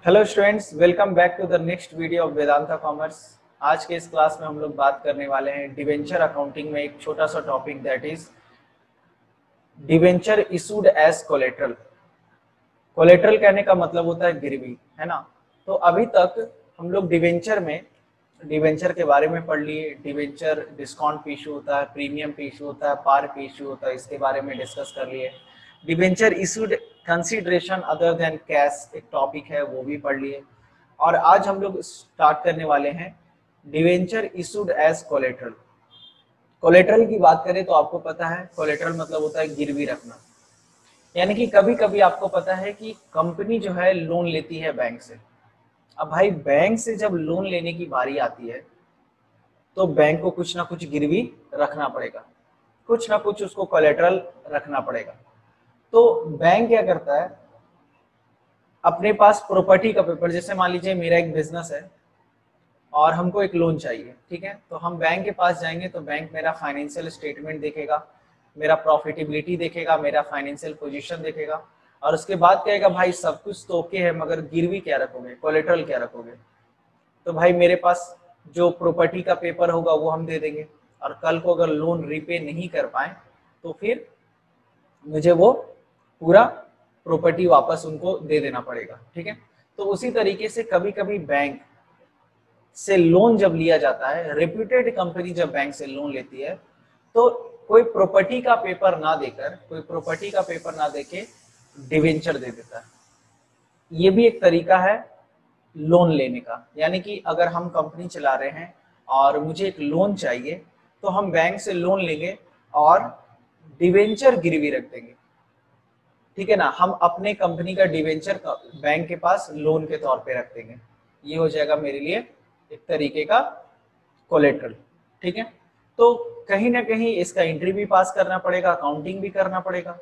Hello students, welcome back to the next video of Vedanta commerce. आज के इस class में हम लोग बात करने वाले हैं डिवेंचर अकाउंटिंग में एक छोटा सा topic, that is debenture issued as collateral. Collateral कहने का मतलब होता है गिरवी, है ना। तो अभी तक हम लोग डिवेंचर के बारे में पढ़ लिए। डिवेंचर डिस्काउंट पे इशू होता है, प्रीमियम पे इशू होता है, पार पे इशू होता है, इसके बारे में डिस्कस कर लिए। Debenture issued consideration other than cash एक टॉपिक है, वो भी पढ़ लिए। और आज हम लोग स्टार्ट करने वाले हैं debenture issued as collateral. Collateral की बात करें तो आपको पता है कोलेट्रल मतलब होता है गिरवी रखना। यानी कि कभी कभी आपको पता है कि कंपनी जो है लोन लेती है बैंक से। अब भाई बैंक से जब लोन लेने की बारी आती है तो बैंक को कुछ ना कुछ गिरवी रखना पड़ेगा, कुछ ना कुछ उसको कोलेट्रल रखना पड़ेगा। तो बैंक क्या करता है, अपने पास प्रॉपर्टी का पेपर, जैसे मान लीजिए मेरा एक बिजनेस है और हमको एक लोन चाहिए, ठीक है। तो हम बैंक के पास जाएंगे तो बैंक मेरा फाइनेंशियल स्टेटमेंट देखेगा, मेरा प्रॉफिटेबिलिटी देखेगा, मेरा फाइनेंशियल पोजीशन देखेगा, और उसके बाद कहेगा भाई सब कुछ तो ओके है, मगर गिरवी क्या रखोगे, कोलेट्रल क्या रखोगे। तो भाई मेरे पास जो प्रॉपर्टी का पेपर होगा वो हम दे देंगे, और कल को अगर लोन रीपे नहीं कर पाए तो फिर मुझे वो पूरा प्रॉपर्टी वापस उनको दे देना पड़ेगा, ठीक है। तो उसी तरीके से कभी कभी बैंक से लोन जब लिया जाता है, रेप्यूटेड कंपनी जब बैंक से लोन लेती है तो कोई प्रॉपर्टी का पेपर ना देके डिवेंचर दे देता है। ये भी एक तरीका है लोन लेने का। यानी कि अगर हम कंपनी चला रहे हैं और मुझे एक लोन चाहिए तो हम बैंक से लोन लेंगे और डिवेंचर गिरवी रख देंगे, ठीक है ना। हम अपने कंपनी का डिवेंचर बैंक के पास लोन के तौर पे रख देंगे। ये हो जाएगा मेरे लिए एक तरीके का कोलेट्रल, ठीक है। तो कहीं ना कहीं इसका एंट्री भी पास करना पड़ेगा, अकाउंटिंग भी करना पड़ेगा।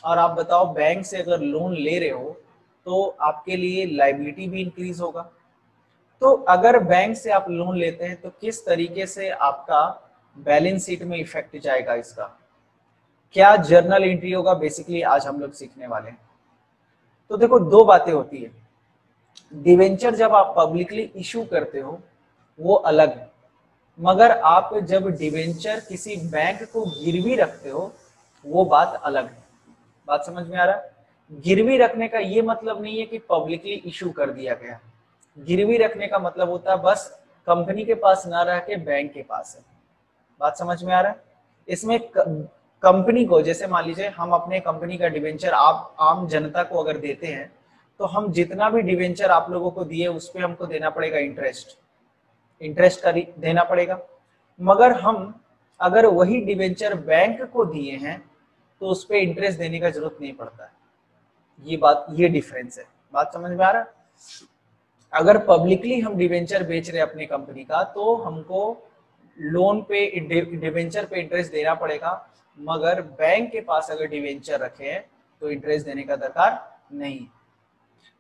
और आप बताओ, बैंक से अगर लोन ले रहे हो तो आपके लिए लायबिलिटी भी इंक्रीज होगा। तो अगर बैंक से आप लोन लेते हैं तो किस तरीके से आपका बैलेंस शीट में इफेक्ट जाएगा, इसका क्या जर्नल एंट्री होगा, बेसिकली आज हम लोग सीखने वाले हैं। तो देखो, दो बातें होती है। डिवेंचर जब आप पब्लिकली इशू करते हो वो अलग है, मगर आप जब डिवेंचर किसी बैंक को गिरवी रखते हो वो बात अलग है। बात समझ में आ रहा है। गिरवी रखने का ये मतलब नहीं है कि पब्लिकली इशू कर दिया गया। गिरवी रखने का मतलब होता है बस कंपनी के पास ना रह के बैंक के पास है। बात समझ में आ रहा है। इसमें कंपनी को, जैसे मान लीजिए हम अपने कंपनी का डिवेंचर आप आम जनता को अगर देते हैं तो हम जितना भी डिवेंचर आप लोगों को दिए उस पर हमको देना पड़ेगा इंटरेस्ट का देना पड़ेगा। मगर हम अगर वही डिवेंचर बैंक को दिए हैं तो उस पर इंटरेस्ट देने का जरूरत नहीं पड़ता है। ये डिफरेंस है। बात समझ में आ रहा है। अगर पब्लिकली हम डिवेंचर बेच रहे हैं अपनी कंपनी का तो हमको लोन पे डिवेंचर पे इंटरेस्ट देना पड़ेगा, मगर बैंक के पास अगर डिवेंचर रखे हैं तो इंटरेस्ट देने का दरकार नहीं।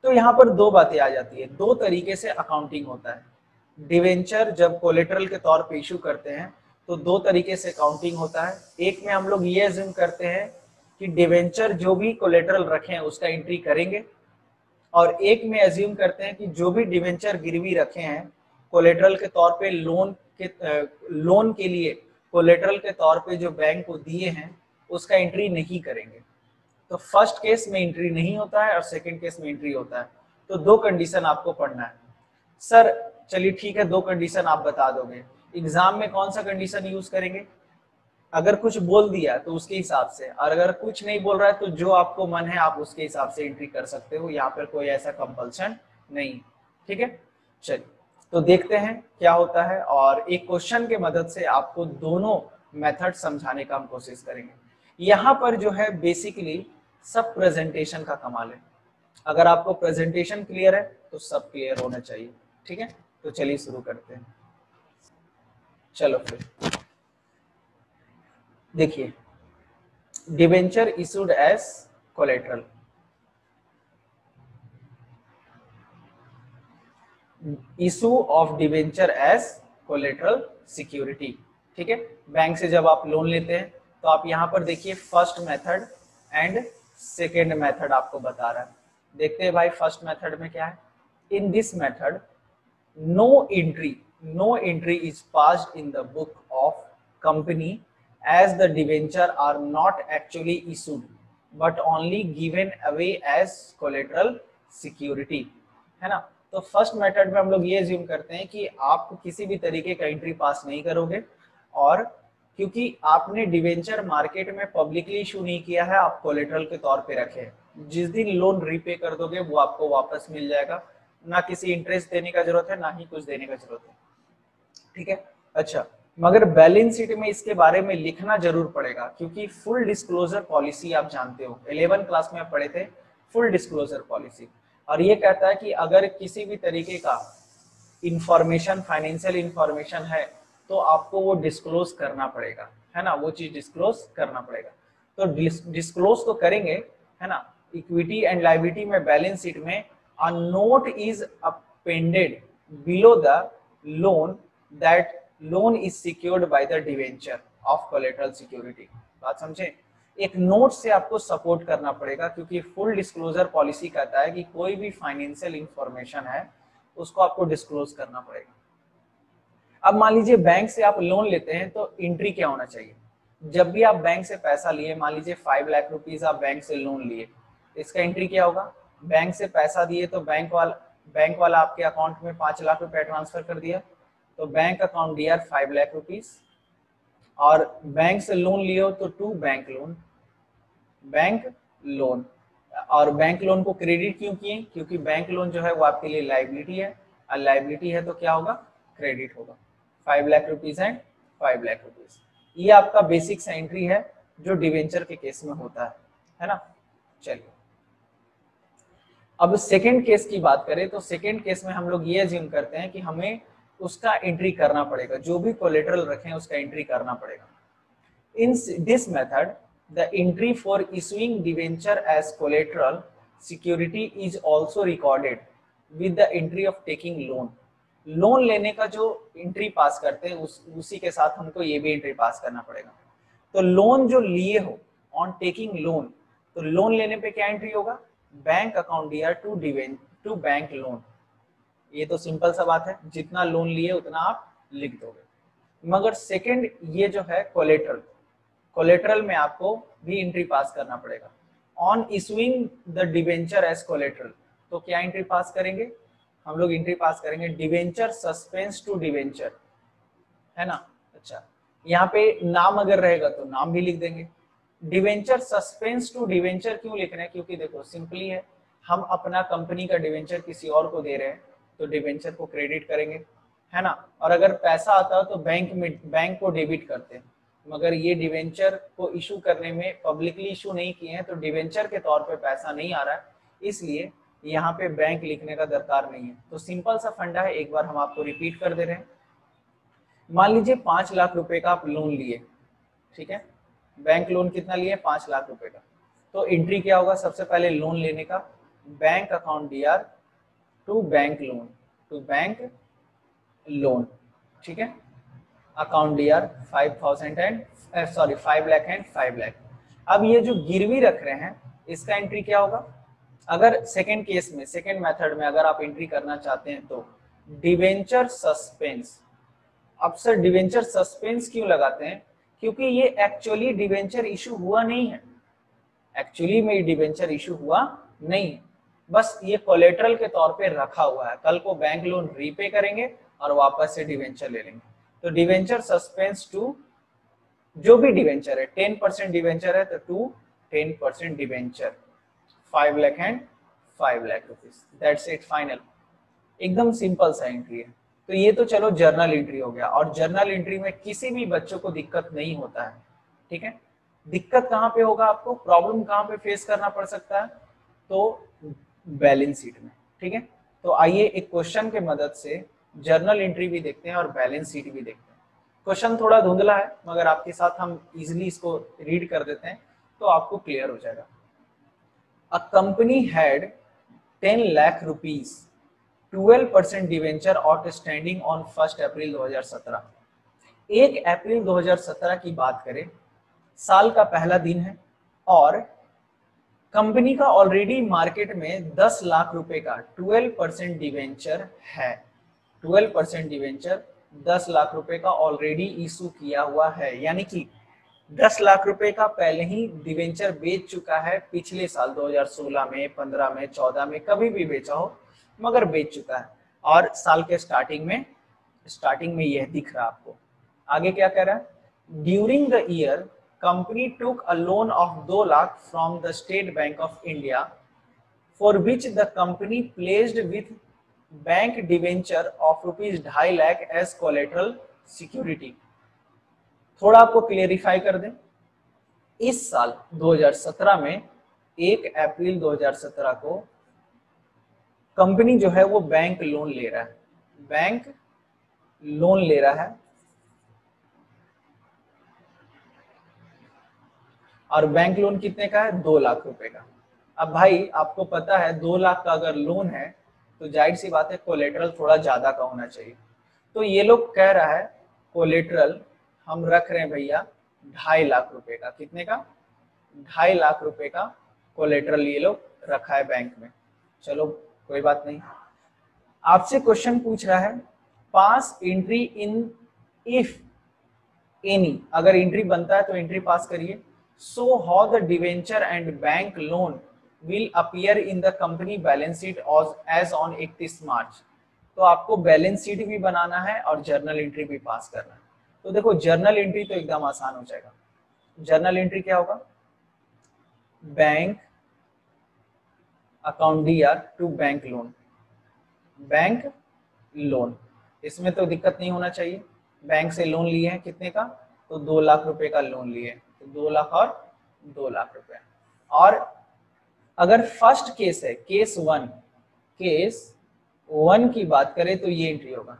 तो यहाँ पर दो बातें आ जाती है, दो तरीके से अकाउंटिंग होता है। डिवेंचर जब कोलेट्रल के तौर पे इशू करते हैं तो दो तरीके से अकाउंटिंग होता है। एक में हम लोग ये अज्यूम करते हैं कि डिवेंचर जो भी कोलेट्रल रखे हैं उसका एंट्री करेंगे, और एक में अज्यूम करते हैं कि जो भी डिवेंचर गिरवी रखे हैं कोलेट्रल के तौर पे लोन के लिए कोलेट्रल के तौर पे जो बैंक को दिए हैं उसका एंट्री नहीं करेंगे। तो फर्स्ट केस में एंट्री नहीं होता है और सेकंड केस में एंट्री होता है। तो दो कंडीशन आपको पढ़ना है। सर चलिए ठीक है, दो कंडीशन आप बता दोगे, एग्जाम में कौन सा कंडीशन यूज करेंगे। अगर कुछ बोल दिया तो उसके हिसाब से, और अगर कुछ नहीं बोल रहा है तो जो आपको मन है आप उसके हिसाब से एंट्री कर सकते हो। यहाँ पर कोई ऐसा कंपल्सन नहीं, ठीक है। चलिए तो देखते हैं क्या होता है, और एक क्वेश्चन के मदद से आपको दोनों मेथड समझाने का हम कोशिश करेंगे। यहाँ पर जो है बेसिकली सब प्रेजेंटेशन का कमाल है। अगर आपको प्रेजेंटेशन क्लियर है तो सब क्लियर होना चाहिए, ठीक है। तो चलिए शुरू करते हैं। चलो फिर देखिए, debenture issued as collateral. Issue of debenture as collateral security, ठीक है। बैंक से जब आप लोन लेते हैं तो आप यहाँ पर देखिए first method and second method आपको बता रहा है। देखते हैं भाई फर्स्ट मेथड में क्या है। In this method, no entry is passed in the book of company as the debenture are not actually issued but only given away as collateral security, है ना। तो फर्स्ट मेथड में हम लोग ये अज्यूम करते हैं कि आप किसी भी तरीके का एंट्री पास नहीं करोगे, और क्योंकि आपने डिवेंचर मार्केट में पब्लिकली इशू नहीं किया है, आप कोलेटरल के तौर पे रखे हैं, जिस दिन लोन रीपे कर दोगे वो आपको वापस मिल जाएगा, ना किसी इंटरेस्ट देने का जरूरत है, ना ही कुछ देने का जरूरत है, ठीक है। अच्छा, मगर बैलेंस शीट में इसके बारे में लिखना जरूर पड़ेगा, क्योंकि फुल डिस्क्लोजर पॉलिसी आप जानते हो, 11 क्लास में पढ़े थे फुल डिस्क्लोजर पॉलिसी, और ये कहता है कि अगर किसी भी तरीके का इंफॉर्मेशन, फाइनेंशियल इंफॉर्मेशन है, तो आपको वो डिस्क्लोज करना पड़ेगा, है ना, वो चीज डिस्क्लोज करना पड़ेगा। तो डिस्क्लोज तो करेंगे, है ना। इक्विटी एंड लायबिलिटी में, बैलेंस शीट में, a note is appended below the loan that loan is secured by the debenture of collateral security. बात समझे, एक नोट से आपको सपोर्ट करना पड़ेगा, क्योंकि फुल डिस्क्लोजर पॉलिसी कहता है कि कोई भी फाइनेंशियल इंफॉर्मेशन है उसको आपको डिस्क्लोज करना पड़ेगा। अब मान लीजिए बैंक से आप लोन लेते हैं, तो एंट्री क्या होना चाहिए? जब भी आप बैंक से पैसा लिए, मान लीजिए 5 लाख रुपीस आप बैंक से लोन लिए, इसका एंट्री क्या होगा? बैंक से पैसा दिए तो बैंक वाला आपके अकाउंट में 5 लाख रुपए ट्रांसफर कर दिया, तो बैंक अकाउंट दिया 5 लाख रुपीस, और बैंक से लोन लिए हो तो टू बैंक लोन, और बैंक लोन को क्रेडिट क्यों किए? क्योंकि बैंक लोन जो है वो आपके लिए लाइबिलिटी है, और लाइबिलिटी है तो क्या होगा? क्रेडिट होगा। 5 lakh rupees and 5 lakh rupees, ये आपका बेसिक सा एंट्री है जो डिवेंचर के केस में होता है ना। चलिए, अब सेकेंड केस की बात करें, तो सेकेंड केस में हम लोग ये अज्यूम करते हैं कि हमें उसका एंट्री करना पड़ेगा, जो भी कोलेटरल रखें उसका एंट्री करना पड़ेगा। In this method the entry for issuing debenture as collateral security is also recorded with the entry of taking loan. Loan लेने का जो एंट्री पास करते हैं उसी के साथ हमको ये भी एंट्री पास करना पड़ेगा। तो लोन जो लिए हो ऑन टेकिंग लोन, तो लोन लेने पे क्या एंट्री होगा? बैंक अकाउंट दिया टू बैंक लोन। ये तो सिंपल सा बात है, जितना लोन लिए उतना आप लिख दोगे। मगर सेकंड ये जो है कोलेटरल में आपको भी एंट्री पास करना पड़ेगा। On issuing the debenture as collateral, तो क्या एंट्री पास करेंगे हम लोग? एंट्री पास करेंगे डिवेंचर सस्पेंस टू डिवेंचर, है ना। अच्छा, यहाँ पे नाम अगर रहेगा तो नाम भी लिख देंगे। डिवेंचर सस्पेंस टू डिवेंचर क्यों लिख रहे हैं? क्योंकि देखो सिंपली है, हम अपना कंपनी का डिवेंचर किसी और को दे रहे हैं तो डिवेंचर को क्रेडिट करेंगे, है ना। और अगर पैसा आता है तो बैंक को डेबिट करते हैं, मगर ये डिवेंचर को इशू करने में पब्लिकली इशू नहीं किए हैं, तो डिवेंचर के तौर पे पैसा नहीं आ रहा है, इसलिए यहाँ पे बैंक लिखने का दरकार नहीं है। तो सिंपल सा फंडा है, एक बार हम आपको रिपीट कर दे रहे हैं। मान लीजिए 5 लाख रुपए का आप लोन लिए, ठीक है, बैंक लोन कितना लिए? 5 लाख रुपए का। तो एंट्री क्या होगा? सबसे पहले लोन लेने का, bank account DR to bank loan, ठीक है, account DR 5 lakh and 5 lakh. अब ये जो गिरवी रख रहे हैं इसका एंट्री क्या होगा? अगर सेकेंड केस में, सेकेंड मेथड में अगर आप एंट्री करना चाहते हैं तो डिवेंचर सस्पेंस। अब सर डिवेंचर सस्पेंस क्यों लगाते हैं? क्योंकि ये एक्चुअली डिवेंचर इशू हुआ नहीं है, एक्चुअली में डिवेंचर इशू हुआ नहीं है, बस ये कोलेटरल के तौर पे रखा हुआ है। कल को बैंक लोन रीपे करेंगे और वापस से डिवेंचर ले लेंगे। तो डिवेंचर सस्पेंस टू जो भी डिवेंचर है, 10% डिवेंचर है तो to 10% debenture, 5 lakh and 5 lakh rupees, that's it, final. एकदम सिंपल सा एंट्री है। तो ये तो चलो जर्नल एंट्री हो गया, और जर्नल एंट्री में किसी भी बच्चों को दिक्कत नहीं होता है, ठीक है। दिक्कत कहाँ पे होगा आपको, प्रॉब्लम कहाँ पे फेस करना पड़ सकता है? तो बैलेंस शीट में, ठीक है। तो आइए एक क्वेश्चन के मदद से जर्नल एंट्री भी देखते हैं और बैलेंस शीट भी देखते हैं। क्वेश्चन थोड़ा धुंधला है, मगर आपके साथ हम इजिली इसको रीड कर देते हैं तो आपको क्लियर हो जाएगा। A company had 10 lakh rupees 12% debenture outstanding on 1 अप्रैल 2017। 1 अप्रैल 2017 की बात करें, साल का पहला दिन है, और कंपनी का ऑलरेडी मार्केट में 10 लाख रुपए का 12% डिवेंचर है। 12% डिवेंचर 10 लाख रुपए का ऑलरेडी इशू किया हुआ है, यानी कि 10 लाख रुपए का पहले ही डिवेंचर बेच चुका है पिछले साल 2016 में, 15 में, 14 में, कभी भी बेचा हो मगर बेच चुका है। और साल के स्टार्टिंग में यह दिख रहा है आपको। आगे क्या कह रहा है? During the year company took a loan of 2 lakh from the state bank of India for which the company placed with bank debenture of ₹2.5 lakh as collateral security. थोड़ा आपको क्लेरिफाई कर दें, इस साल 2017 में 1 अप्रैल 2017 को कंपनी जो है वो बैंक लोन ले रहा है, बैंक लोन ले रहा है और बैंक लोन कितने का है? 2 लाख रुपए का। अब भाई आपको पता है 2 लाख का अगर लोन है तो जाहिर सी बात है कोलेटरल थोड़ा ज्यादा का होना चाहिए। तो ये लोग कह रहा है कोलेटरल हम रख रहे हैं भैया 2.5 लाख रुपए का। कितने का? 2.5 लाख रुपए का कोलेटरल ये लोग रखा है बैंक में। चलो कोई बात नहीं। आपसे क्वेश्चन पूछ रहा है pass entry in if any, अगर एंट्री बनता है तो एंट्री पास करिए। So how the debenture and bank loan will appear in the company balance sheet as on 31 March. तो आपको बैलेंस शीट भी बनाना है और जर्नल एंट्री भी पास करना है। तो देखो जर्नल एंट्री तो एकदम आसान हो जाएगा। जर्नल एंट्री क्या होगा? Bank account DR to bank loan, bank loan, इसमें तो दिक्कत नहीं होना चाहिए। बैंक से लोन लिए हैं कितने का? तो 2 लाख रुपए का लोन लिए, तो 2 लाख और 2 लाख रुपए। और अगर फर्स्ट केस है केस वन की बात करें तो ये एंट्री होगा,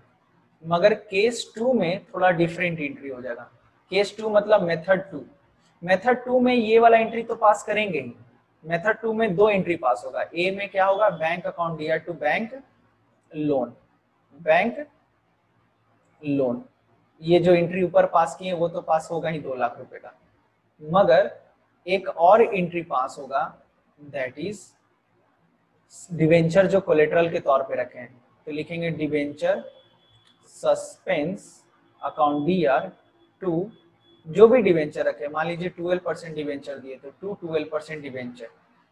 मगर केस 2 में थोड़ा डिफरेंट एंट्री हो जाएगा। केस 2 मतलब मेथड 2 में ये वाला एंट्री तो पास करेंगे ही। मेथड 2 में 2 एंट्री पास होगा। ए में क्या होगा? Bank account DR to bank loan, bank loan. ये जो एंट्री ऊपर पास किए वो तो पास होगा ही 2 लाख रुपए का, मगर एक और एंट्री पास होगा दैट इज डिवेंचर जो कोलेटरल के तौर पे रखे हैं। तो लिखेंगे debenture suspense account DR to, जो भी डिवेंचर रखे, मान लीजिए 12% डिवेंचर दिए तो टू 12% डिवेंचर,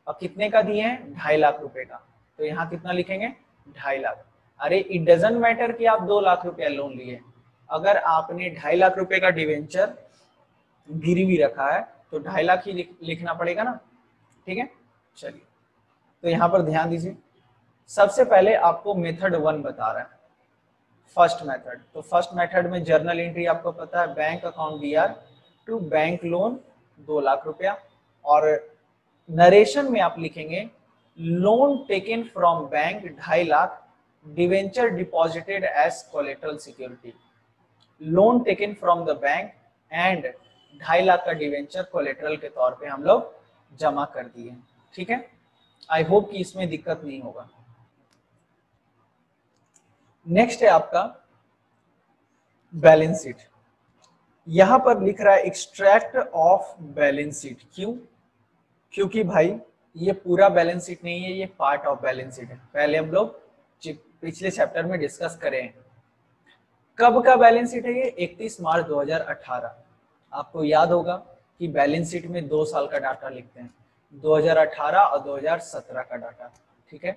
और कितने का दिए हैं? 2.5 लाख रुपए का। तो यहाँ कितना लिखेंगे? 2.5 लाख। अरे इट डजंट मैटर कि आप 2 लाख रुपया लोन लिए, अगर आपने 2.5 लाख रुपए का डिवेंचर गिरवी रखा है तो 2.5 लाख ही लिखना पड़ेगा ना। ठीक है, चलिए तो यहाँ पर ध्यान दीजिए। सबसे पहले आपको मेथड 1 बता रहा है, फर्स्ट मेथड। तो फर्स्ट मेथड में जर्नल एंट्री आपको पता है, bank account DR to bank loan 2 lakh रुपया, और नरेशन में आप लिखेंगे loan taken from bank 2.5 lakh, debenture deposited as collateral security. Loan taken from the bank and 2.5 lakh का डिवेंचर कोलेटरल के तौर पे हम लोग जमा कर दिए। ठीक है, आई होप कि इसमें दिक्कत नहीं होगा। नेक्स्ट है आपका बैलेंस शीट। यहां पर लिख रहा है एक्सट्रैक्ट ऑफ बैलेंस शीट। क्यों? क्योंकि भाई ये पूरा बैलेंस शीट नहीं है, ये पार्ट ऑफ बैलेंस शीट है। पहले हम लोग पिछले चैप्टर में डिस्कस करें। कब का बैलेंस शीट है ये? 31 मार्च 2018। आपको याद होगा कि बैलेंस शीट में 2 साल का डाटा लिखते हैं, 2018 और 2017 का डाटा। ठीक है,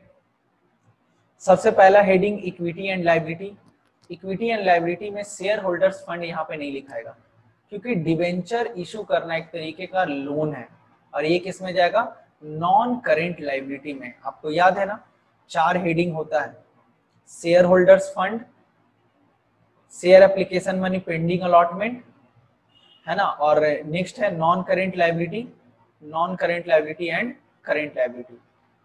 सबसे पहला heading equity and liability. Equity and liability में शेयर होल्डर्स फंड यहाँ पे नहीं लिखाएगा, क्योंकि डिवेंचर इशू करना एक तरीके का लोन है, और ये किस में जाएगा? नॉन करेंट लायबिलिटी में। आपको याद है ना, 4 हेडिंग होता है, share holders fund, share application money pending allotment, है ना, और नेक्स्ट है non current liability, non current liability and current liability.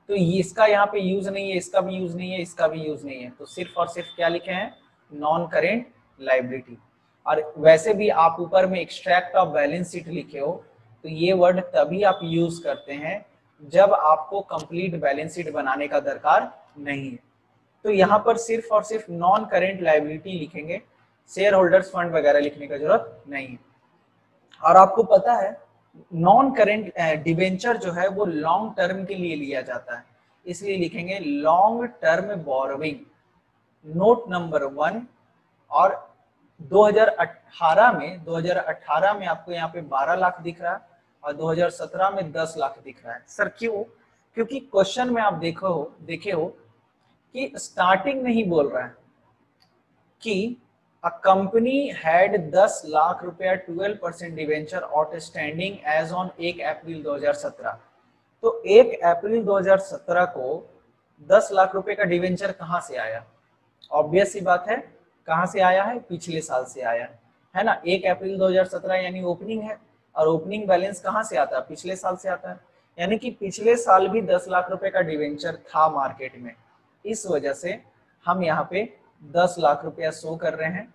तो ये इसका यहाँ पे यूज नहीं है, इसका भी यूज नहीं है, इसका भी यूज नहीं है, तो सिर्फ और सिर्फ क्या लिखे हैं? Non current liability. और वैसे भी आप ऊपर में एक्सट्रैक्ट ऑफ बैलेंस शीट लिखे हो तो ये वर्ड तभी आप यूज करते हैं जब आपको कंप्लीट बैलेंस शीट बनाने का दरकार नहीं है। तो यहाँ पर सिर्फ और सिर्फ नॉन करेंट लायबिलिटी लिखेंगे, शेयर होल्डर्स फंड वगैरह लिखने का जरूरत नहीं है। और आपको पता है नॉन करेंट डिवेंचर जो है वो लॉन्ग टर्म के लिए लिया जाता है, इसलिए लिखेंगे long term borrowing, note number 1। और 2018 में आपको यहाँ पे 12 लाख दिख रहा है और 2017 में 10 लाख दिख रहा है। सर क्यों? क्योंकि क्वेश्चन में आप देखे हो कि स्टार्टिंग में ही बोल रहा है कि अ कंपनी हैड 10 लाख रुपया 12% डिवेंचर आउटस्टैंडिंग एज ऑन 1 अप्रैल 2017। तो 1 अप्रैल 2017 को 10 लाख रुपए का डिवेंचर कहां से आया? ऑब्वियस सी बात है, कहां से आया है? पिछले साल से आया है ना। 1 अप्रैल 2017 यानी ओपनिंग है, और ओपनिंग बैलेंस कहां से आता है? पिछले साल से आता है, यानी कि पिछले साल भी 10 लाख रुपए का डिवेंचर था मार्केट में। इस वजह से हम यहाँ पे 10 लाख रुपया शो कर रहे हैं,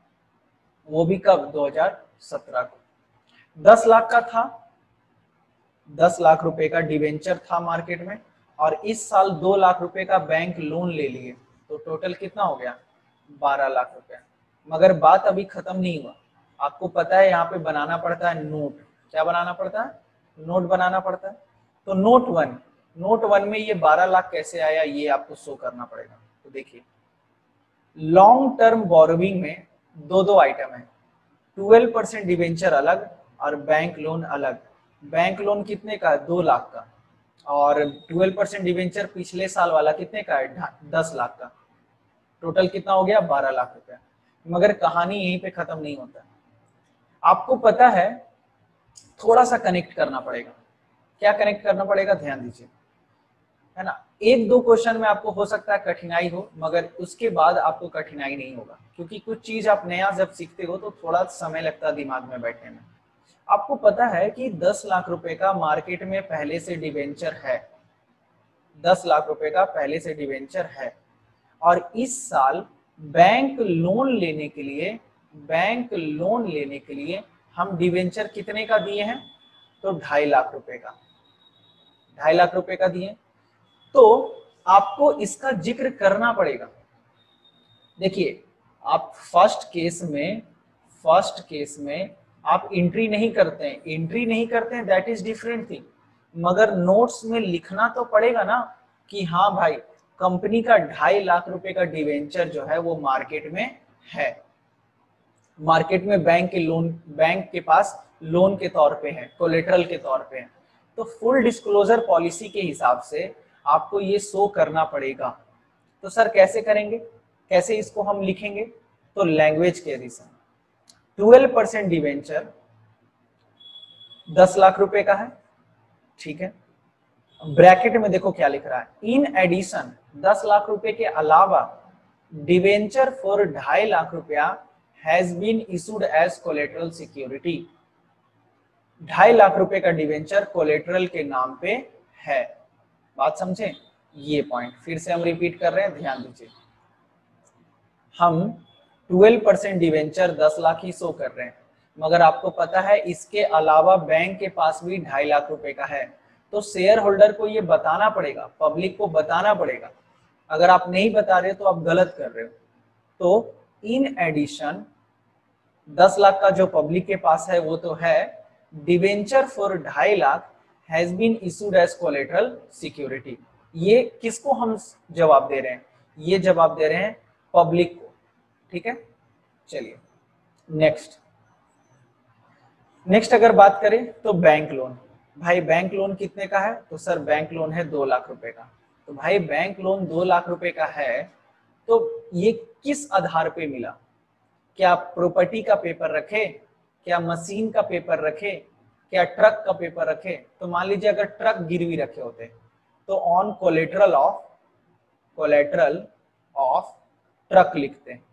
वो भी कब? 2017 को 10 लाख का था, 10 लाख रुपए का डिवेंचर था मार्केट में, और इस साल 2 लाख रुपए का बैंक लोन ले लिए, तो टोटल कितना हो गया? 12 लाख रुपया। मगर बात अभी खत्म नहीं हुआ, आपको पता है यहाँ पे बनाना पड़ता है नोट। क्या बनाना पड़ता है? नोट बनाना पड़ता है। तो नोट वन में ये 12 लाख कैसे आया, ये आपको शो करना पड़ेगा। तो देखिए, लॉन्ग टर्म बोरोविंग में दो आइटम है, 12% डिवेंचर अलग और बैंक लोन अलग। बैंक लोन कितने का है? 2 लाख का, और 12% डिवेंचर पिछले साल वाला कितने का है? 10 लाख का। टोटल कितना हो गया? 12 लाख रुपया। मगर कहानी यहीं पे खत्म नहीं होता, आपको पता है थोड़ा सा कनेक्ट करना पड़ेगा। क्या कनेक्ट करना पड़ेगा? ध्यान दीजिए, है ना। 1-2 क्वेश्चन में आपको हो सकता है कठिनाई हो, मगर उसके बाद आपको कठिनाई नहीं होगा, क्योंकि कुछ चीज आप नया जब सीखते हो तो थोड़ा समय लगता है दिमाग में बैठने में। आपको पता है कि 10 लाख रुपए का मार्केट में पहले से डिवेंचर है, 10 लाख रुपए का पहले से डिवेंचर है, और इस साल बैंक लोन लेने के लिए हम डिवेंचर कितने का दिए हैं? तो 2.5 लाख रुपए का, 2.5 लाख रुपए का दिए। तो आपको इसका जिक्र करना पड़ेगा। देखिए, आप फर्स्ट केस में आप एंट्री नहीं करते हैं, दैट इज डिफरेंट थिंग। मगर नोट्स में लिखना तो पड़ेगा ना कि हाँ भाई, कंपनी का 2.5 लाख रुपए का डिवेंचर जो है वो मार्केट में है, मार्केट में बैंक के पास लोन के तौर पे है, कोलेटरल के तौर पे है। तो फुल डिस्क्लोजर पॉलिसी के हिसाब से आपको ये शो करना पड़ेगा। तो सर कैसे करेंगे, कैसे इसको हम लिखेंगे? तो लैंग्वेज के एडिशन, 12% डिवेंचर 10 लाख रुपए का है, ठीक है। ब्रैकेट में देखो क्या लिख रहा है, इन एडिशन 10 लाख रुपए के अलावा डिवेंचर फॉर 2.5 लाख रुपया has been issued as collateral security. 2.5 lakh रुपए का डिवेंचर कोलेटरल के नाम पे है। बात समझे? ये पॉइंट फिर से हम रिपीट कर रहे हैं, ध्यान दीजिए। हम 12% डिवेंचर 10 लाख ही शो कर रहे हैं, मगर आपको पता है इसके अलावा बैंक के पास भी 2.5 लाख रुपए का है। तो शेयर होल्डर को ये बताना पड़ेगा, पब्लिक को बताना पड़ेगा। अगर आप नहीं बता रहे तो आप गलत कर रहे हो। तो इन एडिशन 10 लाख का जो पब्लिक के पास है वो तो है, debenture for 2.5 lakh has been issued as collateral security. ये किसको हम जवाब दे रहे हैं? ये जवाब दे रहे हैं पब्लिक को, ठीक है। चलिए नेक्स्ट अगर बात करें तो बैंक लोन। भाई बैंक लोन कितने का है? तो सर बैंक लोन है 2 लाख रुपए का। तो भाई बैंक लोन 2 लाख रुपए का है, तो ये किस आधार पे मिला? क्या प्रॉपर्टी का पेपर रखे, क्या मशीन का पेपर रखे, क्या ट्रक का पेपर रखे? तो मान लीजिए अगर ट्रक गिरवी रखे होते तो ऑन कोलेटरल ऑफ ट्रक लिखते हैं,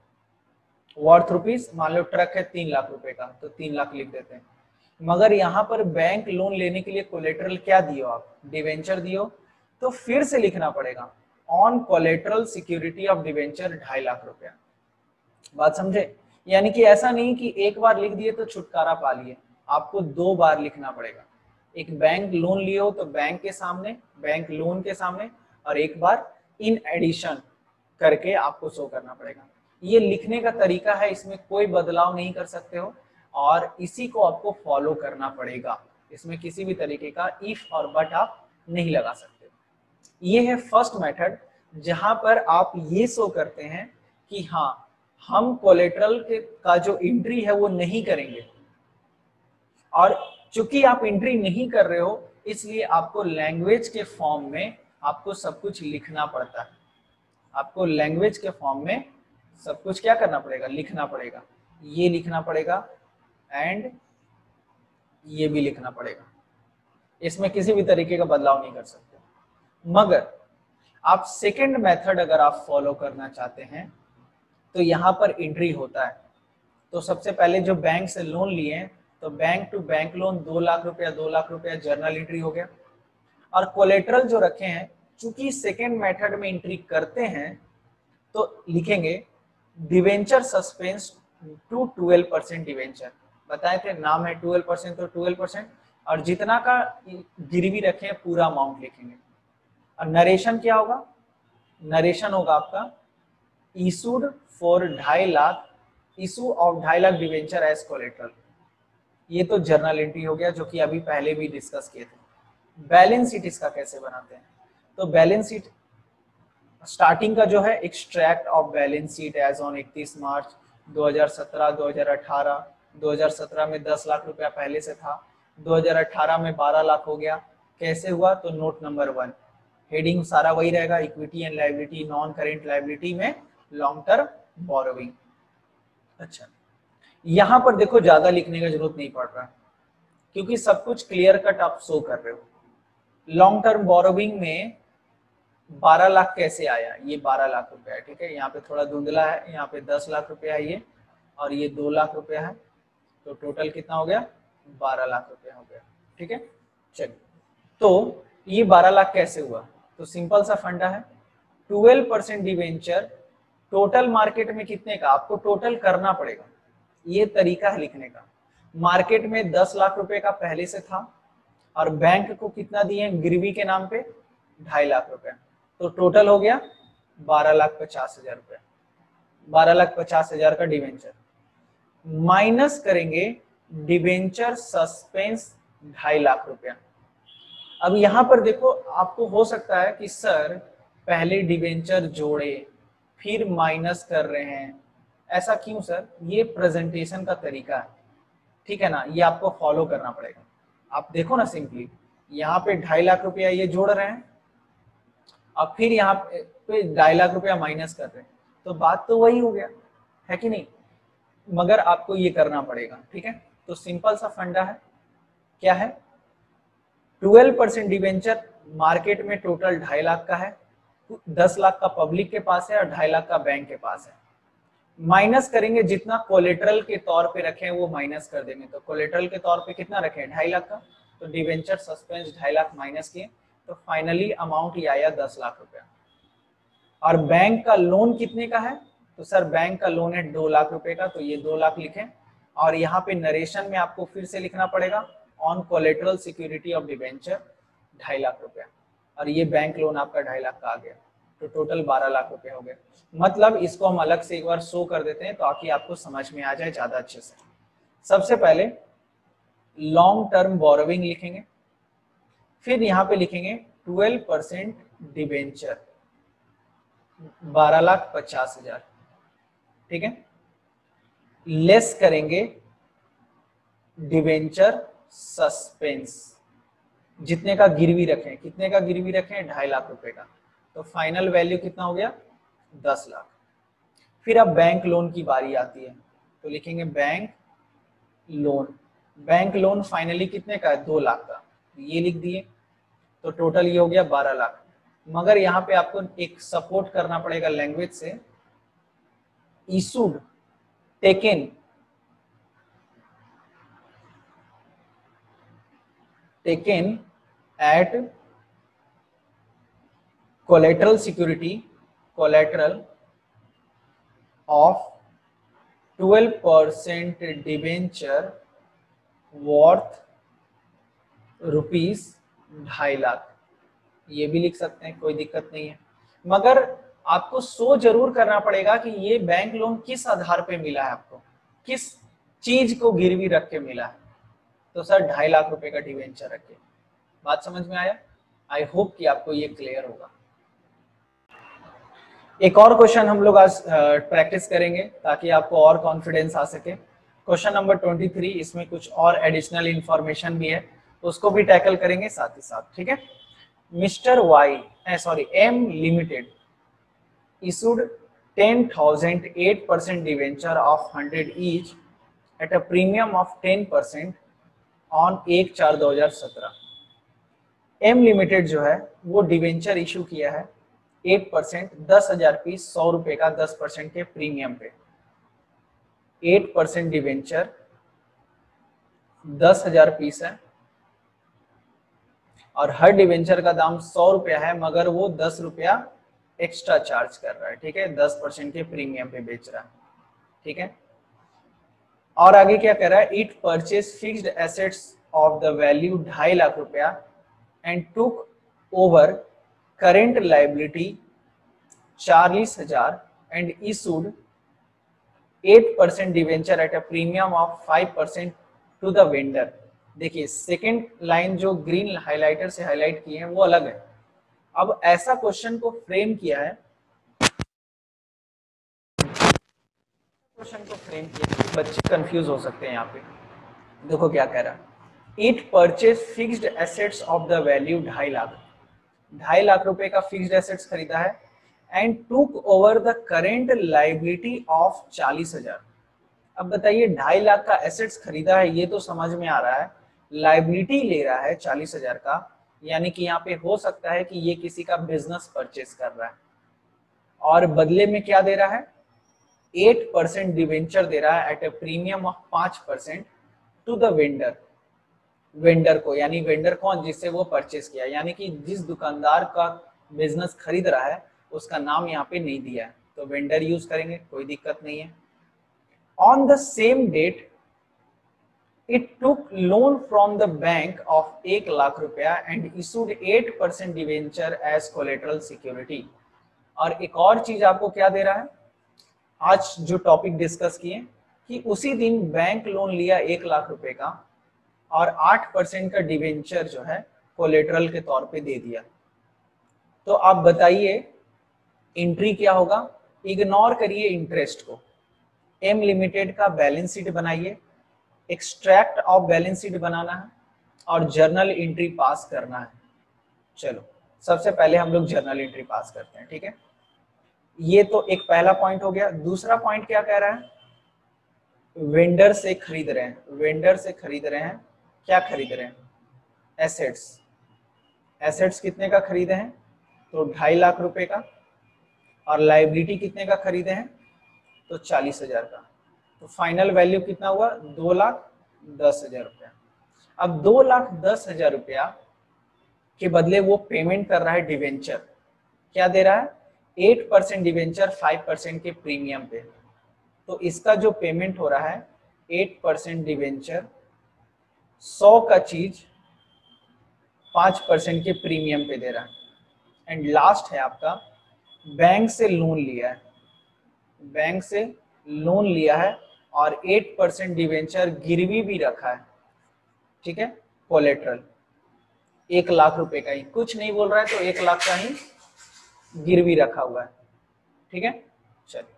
वर्थ रुपीज। मान लो ट्रक है 3 लाख रुपए का, तो 3 लाख लिख देते हैं। मगर यहाँ पर बैंक लोन लेने के लिए कोलेटरल क्या दियो आप? डिवेंचर दियो, तो फिर से लिखना पड़ेगा on collateral security of debenture 2.5 lakh रुपया। बात समझे? यानी कि ऐसा नहीं कि एक बार लिख दिए तो छुटकारा पा लिए, आपको 2 बार लिखना पड़ेगा। एक बैंक लोन लिए हो तो बैंक के सामने, बैंक लोन के सामने, और एक बार इन एडिशन करके आपको शो करना पड़ेगा। ये लिखने का तरीका है, इसमें कोई बदलाव नहीं कर सकते हो, और इसी को आपको फॉलो करना पड़ेगा। इसमें किसी भी तरीके का इफ और बट आप नहीं लगा सकते। ये है फर्स्ट मेथड, जहां पर आप ये शो करते हैं कि हाँ हम कोलेटरल के का जो एंट्री है वो नहीं करेंगे, और चूंकि आप एंट्री नहीं कर रहे हो इसलिए आपको लैंग्वेज के फॉर्म में आपको सब कुछ लिखना पड़ता है। आपको लैंग्वेज के फॉर्म में सब कुछ क्या करना पड़ेगा, लिखना पड़ेगा। ये लिखना पड़ेगा एंड ये भी लिखना पड़ेगा, इसमें किसी भी तरीके का बदलाव नहीं कर सकते। मगर आप सेकंड मेथड अगर आप फॉलो करना चाहते हैं तो यहाँ पर एंट्री होता है। तो सबसे पहले जो बैंक से लोन लिए हैं तो bank to bank loan 2 lakh रुपया 2 लाख रुपया जर्नल एंट्री हो गया। और कोलेटरल जो रखे हैं, चूंकि सेकेंड मेथड में एंट्री करते हैं तो लिखेंगे डिवेंचर सस्पेंस टू 12% डिवेंचर। बताए थे नाम है 12%, तो 12%, और जितना का गिरवी रखे हैं पूरा अमाउंट लिखेंगे। और नरेशन क्या होगा, नरेशन होगा आपका issued for 2.5 lakh, issue of 2.5 lakh debenture as collateral. ये तो जर्नल एंट्री हो गया जो कि अभी पहले भी डिस्कस किए थे। बैलेंस शीट इसका कैसे बनाते हैं, तो बैलेंस शीट स्टार्टिंग का जो है extract of balance sheet as on 31 March 2017 2018। 2017 में 10 लाख रुपया पहले से था, 2018 में 12 लाख हो गया। कैसे हुआ, तो नोट नंबर 1 हेडिंग सारा वही रहेगा, equity and liability, non current liability में लॉन्ग टर्म बोरोविंग। अच्छा, यहां पर देखो ज्यादा लिखने का जरूरत नहीं पड़ रहा क्योंकि सब कुछ क्लियर कट आप शो कर रहे हो। लॉन्ग टर्म बोरोविंग में 12 लाख कैसे आया, ये 12 लाख रुपया है, ठीक है। यहाँ पे थोड़ा धुंधला है, यहाँ पे 10 लाख रुपया है ये, और ये 2 लाख रुपया है, तो टोटल कितना हो गया, 12 लाख रुपया हो गया, ठीक है। चलिए, तो ये 12 लाख कैसे हुआ, तो सिंपल सा फंडा है, 12% डिवेंचर टोटल मार्केट में कितने का आपको टोटल करना पड़ेगा, ये तरीका है लिखने का। मार्केट में 10 लाख रुपए का पहले से था और बैंक को कितना दिए गिरवी के नाम पे 2.5 लाख रुपए, तो टोटल हो गया 12,50,000 रुपए, 12,50,000 का डिवेंचर। माइनस करेंगे डिवेंचर सस्पेंस 2.5 लाख रुपया। अब यहां पर देखो आपको हो सकता है कि सर पहले डिवेंचर जोड़े फिर माइनस कर रहे हैं, ऐसा क्यों सर, ये प्रेजेंटेशन का तरीका है, ठीक है ना, ये आपको फॉलो करना पड़ेगा। आप देखो ना सिंपली यहाँ पे 2.5 लाख रुपया ये जोड़ रहे हैं और फिर यहाँ पे 2.5 लाख रुपया माइनस कर रहे हैं, तो बात तो वही हो गया है कि नहीं, मगर आपको ये करना पड़ेगा, ठीक है। तो सिंपल सा फंडा है, क्या है, 12% डिवेंचर मार्केट में टोटल 2.5 लाख का है, 10 लाख का पब्लिक के पास है और 2.5 लाख का बैंक के पास है। माइनस करेंगे जितना कोलेटरल के तौर पे रखे हैं वो माइनस कर देंगे, तो कोलेटरल के तौर पे कितना रखे हैं 2.5 लाख का, तो डिवेंचर सस्पेंस 2.5 लाख माइनस किए, तो फाइनली अमाउंट ये आया 10 लाख रुपया। और बैंक का लोन कितने का है, तो सर बैंक का लोन है 2 लाख रुपए का, तो ये 2 लाख लिखें। और यहाँ पे नरेशन में आपको फिर से लिखना पड़ेगा on collateral security of debenture 2.5 lakh रुपया, और ये बैंक लोन आपका 2.5 लाख का आ गया, तो टोटल 12 लाख रुपए हो गए। मतलब इसको हम अलग से एक बार शो कर देते हैं ताकि आपको समझ में आ जाए ज्यादा अच्छे से। सबसे पहले लॉन्ग टर्म बोरोविंग लिखेंगे, फिर यहाँ पे लिखेंगे 12% डिवेंचर 12,50,000, ठीक है, लेस करेंगे डिवेंचर सस्पेंस, जितने का गिरवी रखें, कितने का गिरवी रखें 2.5 लाख रुपए का, तो फाइनल वैल्यू कितना हो गया 10 लाख। फिर अब बैंक लोन की बारी आती है, तो लिखेंगे bank loan, bank loan finally कितने का है 2 लाख का, ये लिख दिए, तो टोटल ये हो गया 12 लाख। मगर यहाँ पे आपको एक सपोर्ट करना पड़ेगा लैंग्वेज से, issued taken at collateral security, collateral of 12% debenture worth rupees 2.5 lakh, ये भी लिख सकते हैं, कोई दिक्कत नहीं है। मगर आपको शो जरूर करना पड़ेगा कि ये बैंक लोन किस आधार पे मिला है, आपको किस चीज को गिरवी रख के मिला है, तो सर 2.5 लाख रुपए का डिवेंचर रखे। बात समझ में आया? आई होप कि आपको ये क्लियर होगा। एक और क्वेश्चन हम लोग आज प्रैक्टिस करेंगे ताकि आपको और कॉन्फिडेंस आ सके। क्वेश्चन नंबर 23, इसमें कुछ और एडिशनल इंफॉर्मेशन भी है, उसको भी टैकल करेंगे साथ ही साथ, ठीक है। Mister M limited issued 10,000 8% debenture of 100 each at a premium of 10% on 1/4/2017। M limited जो है वो डिवेंचर इशू किया है 8%, 10,000 पीस, 100 रुपए का 10% के प्रीमियम पे। 8% डिवेंचर 10,000 पीस है और हर डिवेंचर का दाम 100 रुपया है, मगर वो 10 रुपया एक्स्ट्रा चार्ज कर रहा है, ठीक है, 10% के प्रीमियम पे बेच रहा है, ठीक है। और आगे क्या कर रहा है, it purchase fixed assets of the value 2.5 lakh रुपया and took over current liability 40,000 and issued 8% debenture at a premium of 5% to the vendor. देखिए सेकेंड लाइन जो ग्रीन हाइलाइटर से हाईलाइट की है वो अलग है। अब ऐसा क्वेश्चन को फ्रेम किया है, बच्चे कंफ्यूज हो सकते हैं यहाँ पे। देखो क्या कह रहा है, it purchase fixed assets of the value 2.5 lakh, 2.5 lakh रुपए का फिक्स्ड एसेट्स खरीदा है and took over the current liability of 40,000। अब बताइए 2.5 लाख का एसेट्स खरीदा है, ये तो समझ में आ रहा है, लाइबिलिटी ले रहा है 40,000 का, यानी कि यहाँ पे हो सकता है कि ये किसी का बिजनेस परचेज कर रहा है और बदले में क्या दे रहा है, 8% डिवेंचर दे रहा है at a premium of 5% to the vendor. Vendor को, यानी वेंडर कौन, जिससे वो परचेज किया, यानी कि जिस दुकानदार का बिजनेस खरीद रहा है उसका नाम यहाँ पे नहीं दिया है, तो वेंडर यूज करेंगे, कोई दिक्कत नहीं है। On the same date it took loan from the bank of 1 lakh रुपया and issued 8% debenture as collateral security। और एक और चीज आपको क्या दे रहा है, आज जो टॉपिक डिस्कस किए कि उसी दिन बैंक लोन लिया 1 लाख रुपए का और 8% का डिवेंचर जो है कोलेटरल के तौर पे दे दिया। तो आप बताइए एंट्री क्या होगा, इग्नोर करिए इंटरेस्ट को, एम लिमिटेड का बैलेंस शीट बनाइए, एक्सट्रैक्ट ऑफ बैलेंस शीट बनाना है और जर्नल एंट्री पास करना है। चलो सबसे पहले हम लोग जर्नल एंट्री पास करते हैं, ठीक है। ये तो एक पहला पॉइंट हो गया। दूसरा पॉइंट क्या कह रहा है, वेंडर से खरीद रहे हैं, वेंडर से खरीद रहे हैं, क्या खरीद रहे हैं, एसेट्स। एसेट्स कितने का खरीदे हैं, तो 2.5 लाख रुपए का, और लाइबिलिटी कितने का खरीदे हैं, तो 40,000 का। तो फाइनल वैल्यू कितना हुआ, 2,10,000 रुपया। अब 2,10,000 रुपया के बदले वो पेमेंट कर रहा है डिवेंचर, क्या दे रहा है, 8% डिवेंचर 5% के प्रीमियम पे। तो इसका जो पेमेंट हो रहा है 8% डिवेंचर, 100 का चीज 5% के प्रीमियम पे दे रहा है। एंड लास्ट है आपका, बैंक से लोन लिया है, बैंक से लोन लिया है और 8% डिवेंचर गिरवी भी रखा है, ठीक है, कोलेट्रल 1 लाख रुपए का ही, कुछ नहीं बोल रहा है तो 1 लाख का ही गिरवी रखा हुआ है, ठीक है। चलिए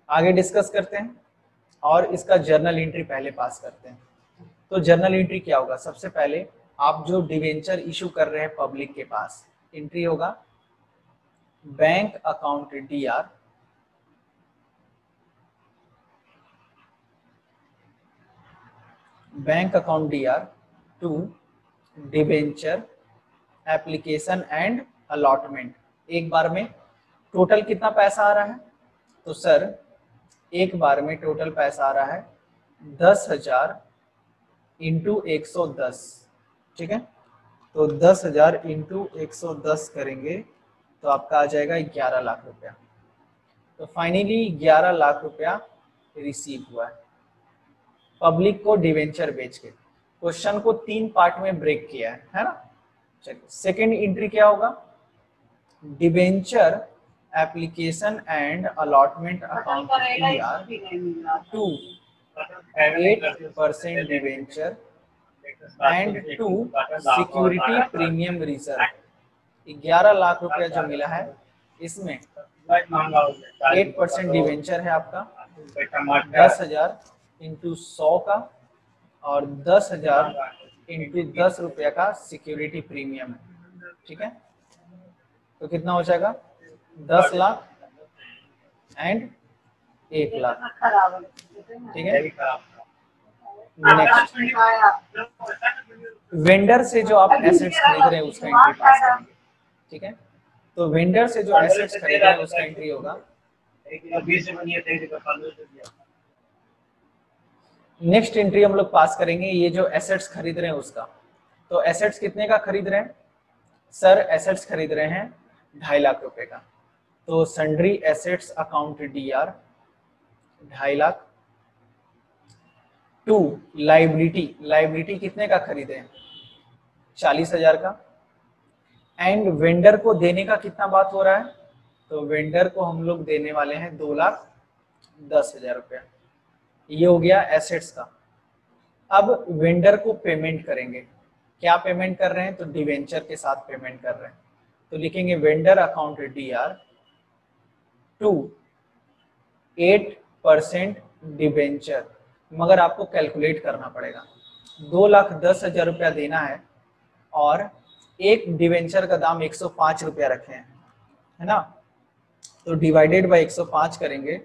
आगे डिस्कस करते हैं और इसका जर्नल एंट्री पहले पास करते हैं। तो जर्नल एंट्री क्या होगा, सबसे पहले आप जो डिवेंचर इशू कर रहे हैं पब्लिक के पास, एंट्री होगा bank account DR, bank account DR to debenture application and allotment. एक बार में टोटल कितना पैसा आ रहा है, तो सर एक बार में टोटल पैसा आ रहा है 10,000 इंटू 110, ठीक है। तो 10,000 इंटू 110 करेंगे तो आपका आ जाएगा 11 लाख रुपया। तो फाइनली 11 लाख रुपया रिसीव हुआ है पब्लिक को डिवेंचर बेच के। क्वेश्चन को 3 पार्ट में ब्रेक किया है ना। चलिए सेकेंड एंट्री क्या होगा, debenture application and allotment account DR to 8% debenture and to security premium reserve 11 lakh रुपया जो मिला है, इसमें 8% डिवेंचर है आपका 10,000 इंटू 100 का, और 10,000 इंटू 10 रुपया का सिक्योरिटी प्रीमियम है। ठीक है, तो कितना हो जाएगा 10 लाख एंड 1 लाख। ठीक है, नेक्स्ट वेंडर से जो आप एसेट्स खरीद रहे हैं उसका एंट्री पास करेंगे। ठीक है, तो वेंडर से जो एसेट्स खरीद रहे हैं उसका एंट्री होगा। नेक्स्ट एंट्री हम लोग पास करेंगे ये जो एसेट्स खरीद रहे हैं उसका। तो एसेट्स कितने का खरीद रहे हैं सर? एसेट्स खरीद रहे हैं 2.5 लाख रुपए का। तो sundry assets account DR 2.5 lakh. To liability कितने का खरीदे हैं? 40,000 का। एंड वेंडर को देने का कितना बात हो रहा है? तो वेंडर को हम लोग देने वाले हैं 2,10,000 रुपया। ये हो गया एसेट्स का। अब वेंडर को पेमेंट करेंगे। क्या पेमेंट कर रहे हैं? तो डिवेंचर के साथ पेमेंट कर रहे हैं। तो लिखेंगे vendor account DR to 8% debenture, मगर आपको कैलकुलेट करना पड़ेगा। 2,10,000 रुपया देना है और एक डिवेंचर का दाम 105 रुपया रखे हैं, है ना? तो डिवाइडेड बाय 105 करेंगे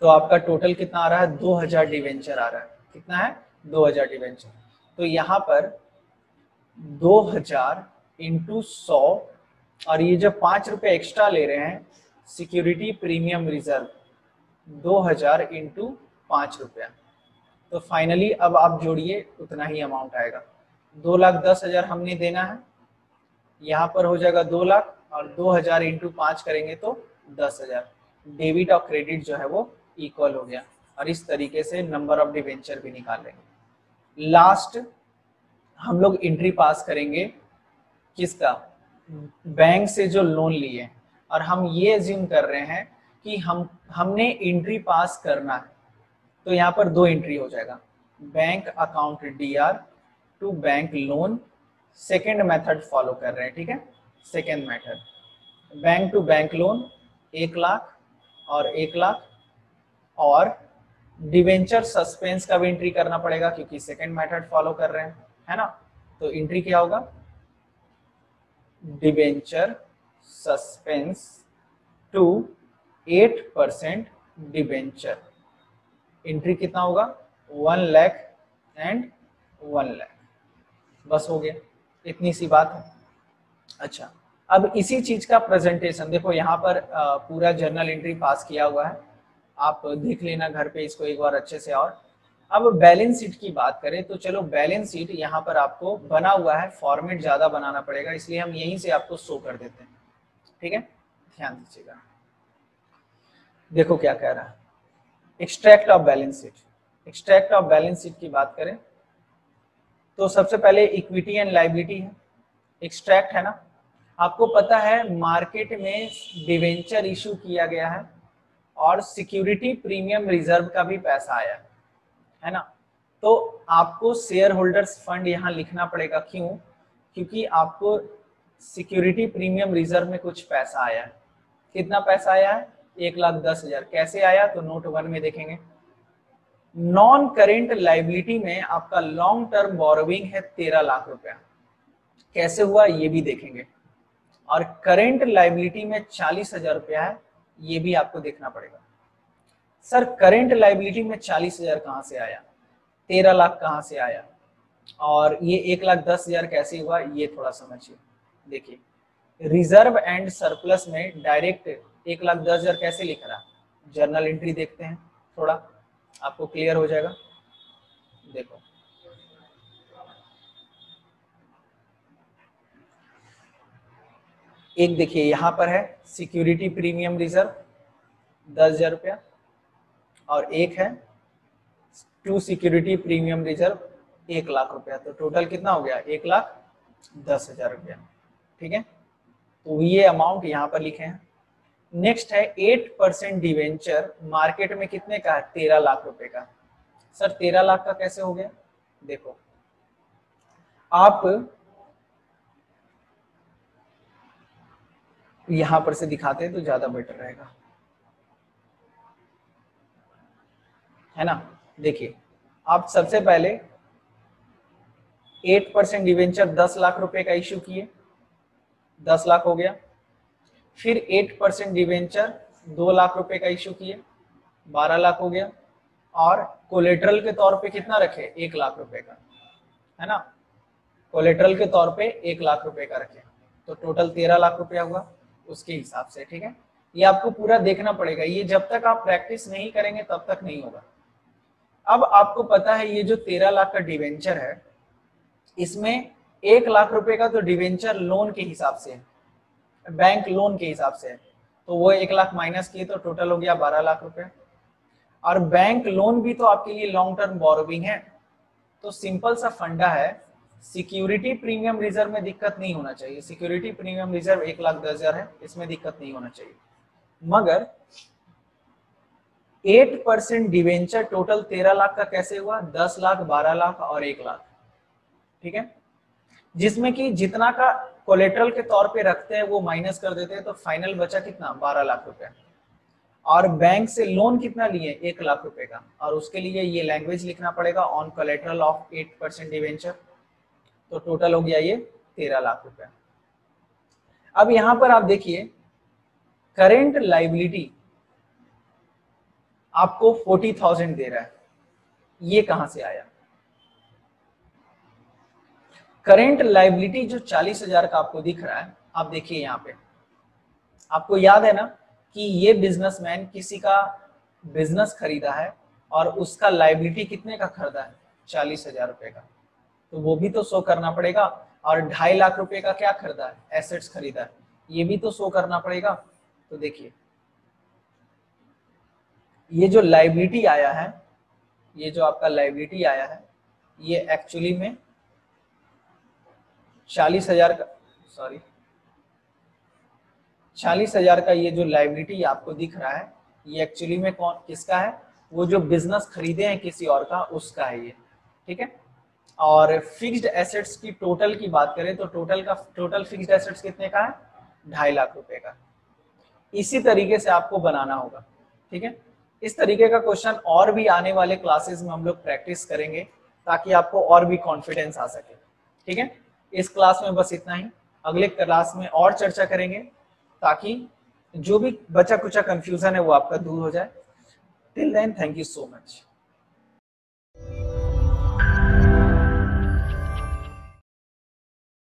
तो आपका टोटल कितना आ रहा है? 2,000 डिवेंचर आ रहा है। कितना है? 2,000 डिवेंचर। तो यहाँ पर 2,000 इंटू 100 और ये जो 5 रुपये एक्स्ट्रा ले रहे हैं सिक्योरिटी प्रीमियम रिजर्व, 2,000 इंटू 5 रुपया। तो फाइनली अब आप जोड़िए उतना ही अमाउंट आएगा। 2,10,000 हमने देना है, यहाँ पर हो जाएगा 2 लाख और 2,000 इंटू 5 करेंगे तो 10,000। डेबिट और क्रेडिट जो है वो इक्वल हो गया और इस तरीके से नंबर ऑफ डिवेंचर भी निकाल लेंगे। लास्ट हम लोग एंट्री पास करेंगे किसका? बैंक से जो लोन लिए, और हम ये अज्यूम कर रहे हैं कि हमने एंट्री पास करना है। तो यहाँ पर 2 एंट्री हो जाएगा, bank account DR to bank loan. Second method follow कर रहे हैं। ठीक है, second method bank to bank loan 1 lakh और 1 लाख, और डिवेंचर सस्पेंस का भी एंट्री करना पड़ेगा क्योंकि सेकेंड मेथड फॉलो कर रहे हैं, है ना? तो एंट्री क्या होगा? Debenture suspense to 8% debenture. Entry कितना होगा? 1 लाख एंड 1 लाख। बस हो गया, इतनी सी बात है। अच्छा, अब इसी चीज का प्रेजेंटेशन देखो, यहाँ पर पूरा जर्नल एंट्री पास किया हुआ है, आप देख लेना घर पे इसको एक बार अच्छे से। और अब बैलेंस शीट की बात करें तो चलो, बैलेंस शीट यहाँ पर आपको बना हुआ है, फॉर्मेट ज्यादा बनाना पड़ेगा इसलिए हम यहीं से आपको शो कर देते हैं। ठीक है, ध्यान दीजिएगा। देखो क्या कह रहा है, extract of balance sheet. Extract of balance sheet की बात करें तो सबसे पहले इक्विटी एंड लायबिलिटी है, एक्सट्रैक्ट है ना। आपको पता है मार्केट में डिवेंचर इशू किया गया है और सिक्योरिटी प्रीमियम रिजर्व का भी पैसा आया है ना। तो आपको शेयर होल्डर्स फंड यहाँ लिखना पड़ेगा। क्यों? क्योंकि आपको सिक्योरिटी प्रीमियम रिजर्व में कुछ पैसा आया है। कितना पैसा आया है? 1,10,000। कैसे आया? तो नोट 1 में देखेंगे। नॉन करेंट लायबिलिटी में आपका लॉन्ग टर्म बोरोविंग है 13 लाख रुपया। कैसे हुआ ये भी देखेंगे। और करेंट लायबिलिटी में 40,000 रुपया है, ये भी आपको देखना पड़ेगा। सर करेंट लायबिलिटी में 40,000 कहाँ से आया, 13 लाख कहाँ से आया, और ये 1,10,000 कैसे हुआ, ये थोड़ा समझिए। देखिए रिजर्व एंड सरप्लस में डायरेक्ट 1,10,000 कैसे लिख रहा, जर्नल एंट्री देखते हैं, थोड़ा आपको क्लियर हो जाएगा। देखो एक देखिए यहाँ पर है सिक्योरिटी प्रीमियम रिजर्व 10,000 रुपया, और एक है to security premium reserve 1 lakh रुपया। तो टोटल कितना हो गया? 1,10,000 रुपया। ठीक है, तो ये अमाउंट यहाँ पर लिखे हैं। नेक्स्ट है 8% डिवेंचर मार्केट में कितने का है, 13 लाख रुपए का। सर 13 लाख का कैसे हो गया, देखो आप यहां पर से दिखाते हैं तो ज्यादा बेटर रहेगा, है ना। देखिए आप सबसे पहले 8% डिवेंचर 10 लाख रुपए का इश्यू किए, 10 लाख हो गया। फिर 8% डिवेंचर 2 लाख रुपए का इश्यू किए, 12 लाख हो गया। और कोलेट्रल के तौर पे कितना रखे, 1 लाख रुपए का, है ना। कोलेट्रल के तौर पे 1 लाख रुपए का रखे, तो टोटल 13 लाख रुपया हुआ उसके हिसाब से, ठीक है। ये आपको पूरा देखना पड़ेगा, ये जब तक आप प्रैक्टिस नहीं करेंगे तब तक नहीं होगा। अब आपको पता है ये जो 13 लाख का डिवेंचर है, इसमें 1 लाख रुपए का तो डिवेंचर लोन के हिसाब से है, बैंक लोन के हिसाब से है, तो वो 1 लाख माइनस किए तो टोटल हो गया 12 लाख रुपए। और बैंक लोन भी तो आपके लिए लॉन्ग टर्म बोरोविंग है, तो सिंपल सा फंडा है, सिक्योरिटी प्रीमियम रिजर्व में दिक्कत नहीं होना चाहिए। सिक्योरिटी प्रीमियम रिजर्व 1,10,000 है, इसमें दिक्कत नहीं होना चाहिए। मगर 8% डिवेंचर टोटल 13 लाख का कैसे हुआ, 10 लाख, 12 लाख और 1 लाख, ठीक है। जिसमें कि जितना का कोलेट्रल के तौर पे रखते हैं वो माइनस कर देते हैं, तो फाइनल बचा कितना, 12 लाख रुपए। और बैंक से लोन कितना लिए, 1 लाख रुपए का, और उसके लिए ये लैंग्वेज लिखना पड़ेगा, ऑन कोलेट्रल ऑफ 8% डिवेंचर, तो टोटल हो गया ये 13 लाख रुपए। अब यहां पर आप देखिए करेंट लाइबिलिटी आपको 40,000 दे रहा है, ये कहां से आया। करेंट लाइबिलिटी जो 40,000 का आपको दिख रहा है, आप देखिए यहाँ पे, आपको याद है ना कि ये बिजनेसमैन किसी का बिजनेस खरीदा है और उसका लाइबिलिटी कितने का खरीदा है, 40,000 रुपए का, तो वो भी तो शो करना पड़ेगा। और 2.5 लाख रुपए का क्या खरीदा है, एसेट्स खरीदा है, ये भी तो शो करना पड़ेगा। तो देखिए ये जो लाइबिलिटी आया है, ये जो आपका लाइबिलिटी आया है, ये एक्चुअली में 40,000 का, सॉरी 40,000 का ये जो लाइबिलिटी आपको दिख रहा है, ये एक्चुअली में कौन किसका है, वो जो बिजनेस खरीदे हैं किसी और का, उसका है ये, ठीक है। और फिक्स्ड एसेट्स की टोटल की बात करें तो टोटल फिक्स्ड एसेट्स कितने का है, 2.5 लाख रुपए का। इसी तरीके से आपको बनाना होगा, ठीक है। इस तरीके का क्वेश्चन और भी आने वाले क्लासेस में हम लोग प्रैक्टिस करेंगे, ताकि आपको और भी कॉन्फिडेंस आ सके, ठीक है। इस क्लास में बस इतना ही, अगले क्लास में और चर्चा करेंगे, ताकि जो भी बचा कुचा कंफ्यूजन है वो आपका दूर हो जाए। Till then thank you so much.